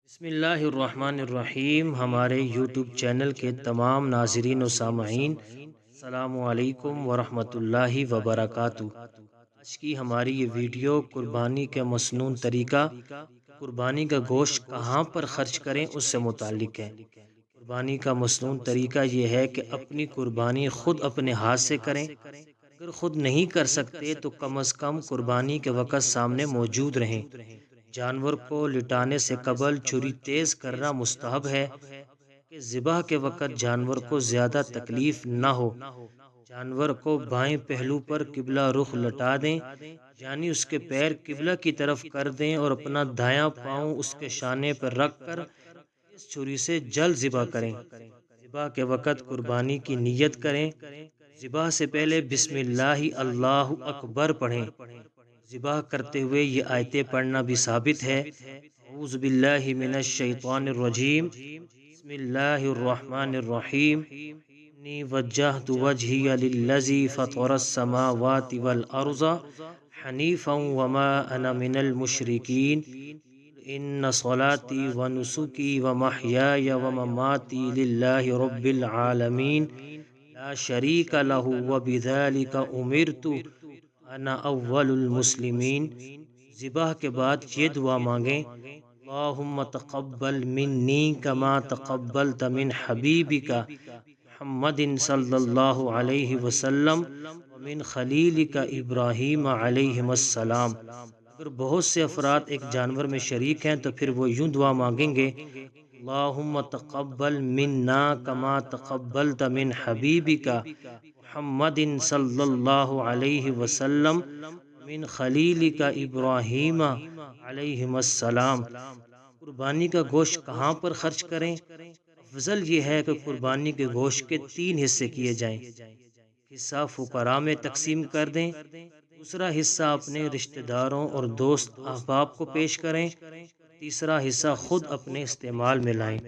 بسم اللہ الرحمن الرحیم۔ ہمارے یوٹیوب چینل کے تمام ناظرین و سامعین، السلام علیکم ورحمۃ اللہ وبرکاتہ۔ آج کی ہماری یہ ویڈیو قربانی کے مسنون طریقہ، قربانی کا گوشت کہاں پر خرچ کریں اس سے متعلق ہے۔ قربانی کا مسنون طریقہ یہ ہے کہ اپنی قربانی خود اپنے ہاتھ سے کریں۔ اگر خود نہیں کر سکتے تو کم از کم قربانی کے وقت سامنے موجود رہیں۔ جانور کو لٹانے سے قبل چھری تیز کرنا مستحب ہے کہ ذبح کے وقت جانور کو زیادہ تکلیف نہ ہو۔ جانور کو بائیں پہلو پر قبلہ رخ لٹا دیں، یعنی اس کے پیر قبلہ کی طرف کر دیں اور اپنا دایاں پاؤں اس کے شانے پر رکھ کر اس چھری سے جلد ذبح کریں۔ ذبح کے وقت قربانی کی نیت کریں۔ ذبح سے پہلے بسم اللہ اللہ اکبر پڑھیں۔ ذبح کرتے ہوئے یہ آیتیں پڑھنا بھی ثابت ہے۔ اعوذ باللہ من الشیطان الرجیم، بسم اللہ الرحمن الرحیم، انی وجہت وجہی للذی فطر السماوات والارض حنیفا وما انا من المشرکین، ان صلاتی ونسکی ومحیای ومماتی للہ رب العالمین لا شریک لہ وبذالک امرت انا اول المسلمین۔ ذبح کے بعد یہ دعا مانگیں، اللہم تقبل منی کما تقبلت من حبیبک محمد صلی اللہ علیہ وسلم ومن خلیلک ابراہیم علیہ السلام۔ اگر بہت سے افراد ایک جانور میں شریک ہیں تو پھر وہ یوں دعا مانگیں گے، اللہم تقبل منا کما تقبلت من حبیبک محمد صلی اللہ علیہ وسلم من خلیلک ابراہیم علیہ السلام۔ قربانی کا گوشت کہاں پر خرچ کریں؟ افضل یہ ہے کہ قربانی کے گوشت کے 3 حصے کیے جائیں۔ حصہ فقراء میں تقسیم کر دیں، دوسرا حصہ اپنے رشتہ داروں اور دوست احباب کو پیش کریں، تیسرا حصہ خود اپنے استعمال میں لائیں۔